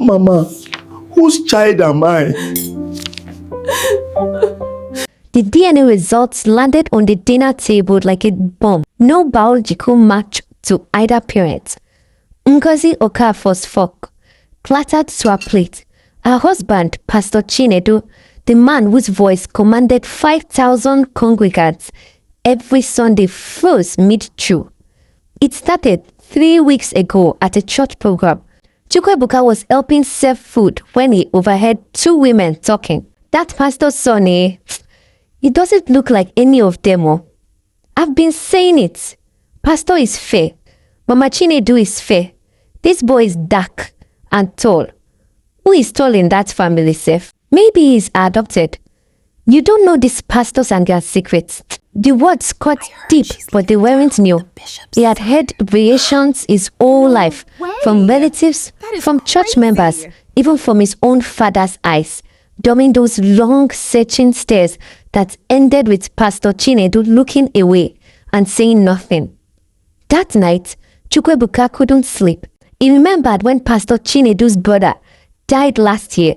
Mama, whose child am I? The DNA results landed on the dinner table like a bomb. No biological match to either parent. Ngozi Okafor's fork clattered to her plate. Her husband, Pastor Chinedu, the man whose voice commanded 5,000 congregants every Sunday, froze mid-chew. It started 3 weeks ago at a church program. Chukwuebuka was helping serve food when he overheard two women talking. That pastor's son, he doesn't look like any of them. Oh. I've been saying it. Pastor is fair. Mama Chinedu is fair. This boy is dark and tall. Who is tall in that family, Seth? Maybe he's adopted. You don't know these pastors and their secrets. The words cut deep, but they weren't new. He had heard variations his whole life, from relatives, from church members, even from his own father's eyes, during those long searching stares that ended with Pastor Chinedu looking away and saying nothing. That night, Chukwuebuka couldn't sleep. He remembered when Pastor Chinedu's brother died last year.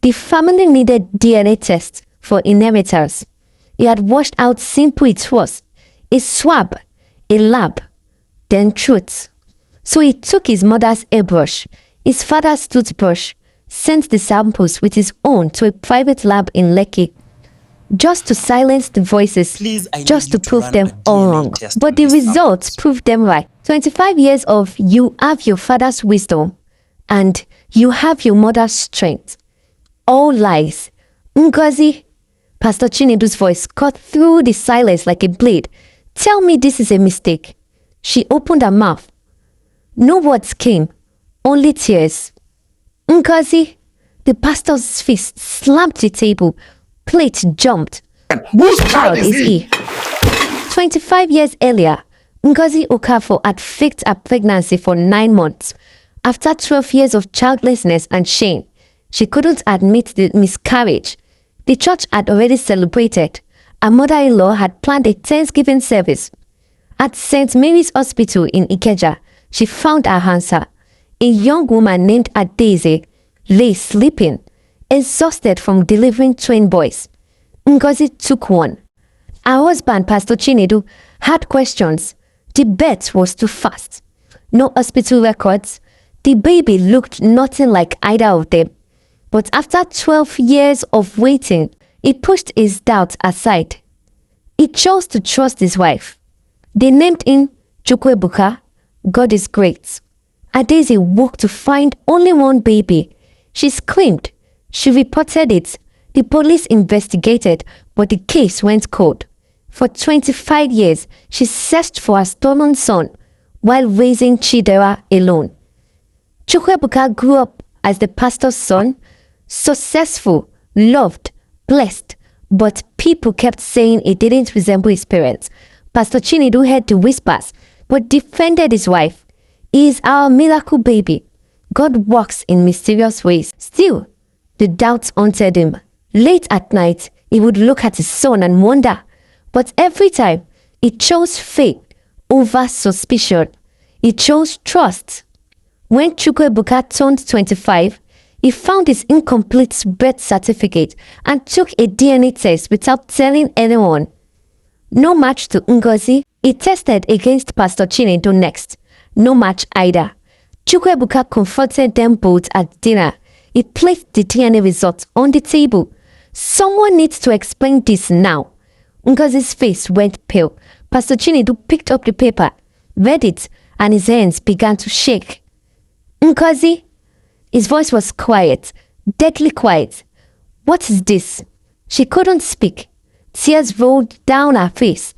The family needed DNA tests for inheritors. He had washed out simple it was, a swab, a lab, then truth. So he took his mother's airbrush, his father's toothbrush, sent the samples with his own to a private lab in Lekki, just to silence the voices, just to prove them all wrong. But the results proved them right. 25 years of you have your father's wisdom and you have your mother's strength. All lies. Ngozi, Pastor Chinedu's voice cut through the silence like a blade. Tell me this is a mistake. She opened her mouth. No words came, only tears. Ngozi, the pastor's fist slapped the table. Plate jumped. Whose child is he? 25 years earlier, Ngozi Okafor had faked a pregnancy for 9 months. After 12 years of childlessness and shame, she couldn't admit the miscarriage. The church had already celebrated. Her mother-in-law had planned a Thanksgiving service. At St. Mary's Hospital in Ikeja, she found her answer. A young woman named Adaeze lay sleeping, exhausted from delivering twin boys. Ngozi took one. Her husband, Pastor Chinedu, had questions. The birth was too fast. No hospital records. The baby looked nothing like either of them. But after 12 years of waiting, he pushed his doubts aside. He chose to trust his wife. They named him Chukwuebuka. God is great. Adaeze woke to find only one baby. She screamed. She reported it. The police investigated, but the case went cold. For 25 years, she searched for her stolen son while raising Chidera alone. Chukwuebuka grew up as the pastor's son, successful, loved, blessed, but people kept saying he didn't resemble his parents. Pastor Chinedu heard the whispers, but defended his wife. He is our miracle baby. God works in mysterious ways. Still, the doubts haunted him. Late at night, he would look at his son and wonder. But every time, he chose faith over suspicion. He chose trust. When Chukwuebuka turned 25, he found his incomplete birth certificate and took a DNA test without telling anyone. No match to Ngozi. He tested against Pastor Chinedu next. No match either. Chukwuebuka confronted them both at dinner. He placed the DNA results on the table. Someone needs to explain this now. Ngozi's face went pale. Pastor Chinedu picked up the paper, read it, and his hands began to shake. Ngozi? His voice was quiet, deadly quiet. What is this? She couldn't speak. Tears rolled down her face.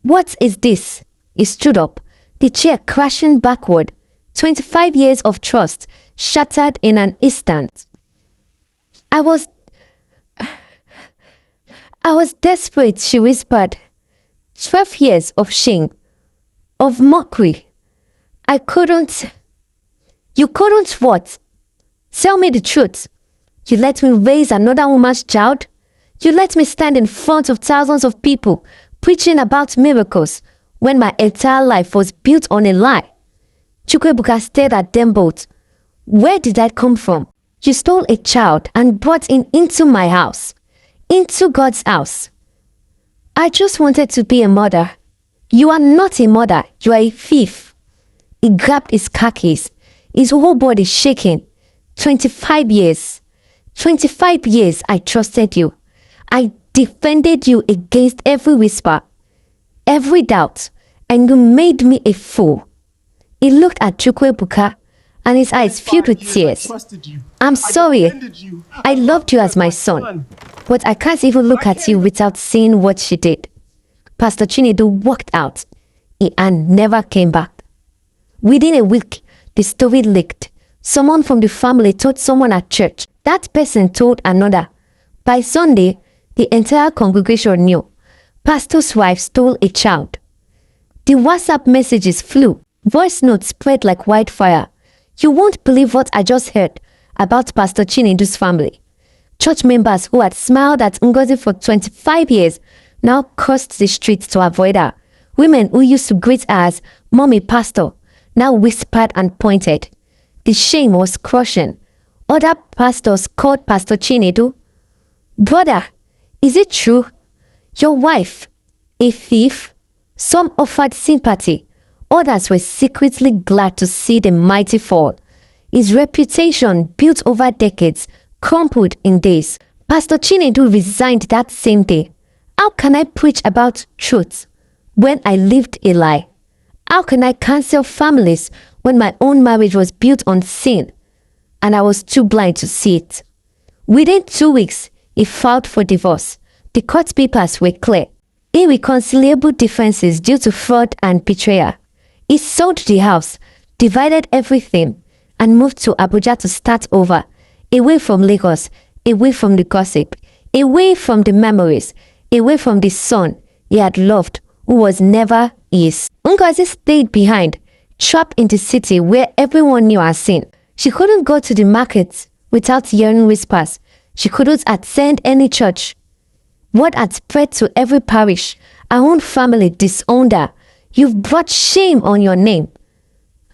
What is this? He stood up, the chair crashing backward. 25 years of trust shattered in an instant. I was desperate, she whispered. 12 years of shame, of mockery. You couldn't what? Tell me the truth. You let me raise another woman's child? You let me stand in front of thousands of people preaching about miracles when my entire life was built on a lie. Chukwuebuka stared at them both. Where did that come from? You stole a child and brought him into my house, into God's house. I just wanted to be a mother. You are not a mother, you are a thief. He grabbed his khakis, his whole body shaking. 25 years. 25 years I trusted you. I defended you against every whisper, every doubt, and you made me a fool. He looked at Chukwuebuka and his eyes filled with tears. I'm sorry. I loved you as my son, but I can't even look at you without seeing what she did. Pastor Chinedu walked out and never came back. Within a week, the story leaked. Someone from the family told someone at church. That person told another. By Sunday, the entire congregation knew. Pastor's wife stole a child. The WhatsApp messages flew. Voice notes spread like wildfire. You won't believe what I just heard about Pastor Chinedu's family. Church members who had smiled at Ngozi for 25 years now crossed the streets to avoid her. Women who used to greet her as Mommy Pastor now whispered and pointed. The shame was crushing. Other pastors called Pastor Chinedu. Brother, is it true? Your wife, a thief? Some offered sympathy. Others were secretly glad to see the mighty fall. His reputation, built over decades, crumpled in days. Pastor Chinedu resigned that same day. How can I preach about truth when I lived a lie? How can I counsel families when my own marriage was built on sin and I was too blind to see it? Within 2 weeks, he filed for divorce. The court papers were clear. Irreconcilable differences due to fraud and betrayal. He sold the house, divided everything, and moved to Abuja to start over, away from Lagos, away from the gossip, away from the memories, away from the son he had loved, who was never his. Ngozi stayed behind, trapped in the city where everyone knew her sin. She couldn't go to the market without hearing whispers. She couldn't attend any church. Word had spread to every parish. Her own family disowned her. You've brought shame on your name.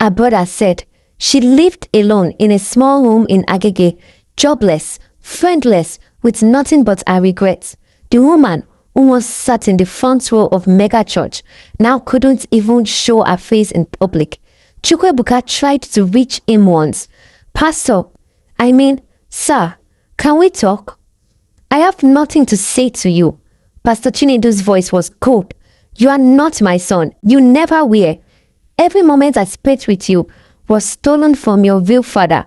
Her brother said. She lived alone in a small room in Agege, jobless, friendless, with nothing but her regrets. The woman who once sat in the front row of mega church now couldn't even show her face in public. Chukwuebuka tried to reach him once. Pastor, sir, can we talk? I have nothing to say to you. Pastor Chinedu's voice was cold. You are not my son. You never were. Every moment I spent with you was stolen from your real father,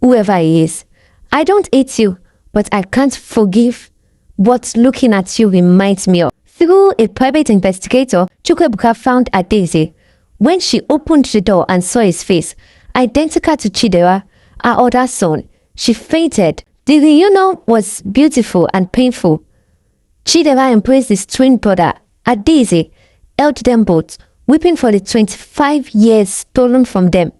whoever he is. I don't hate you, but I can't forgive what looking at you reminds me of. Through a private investigator, Chukwuebuka found Adaeze. When she opened the door and saw his face, identical to Chidera, her other son, she fainted. The reunion was beautiful and painful. Chidera embraced his twin brother. Adaeze held them both, weeping for the 25 years stolen from them.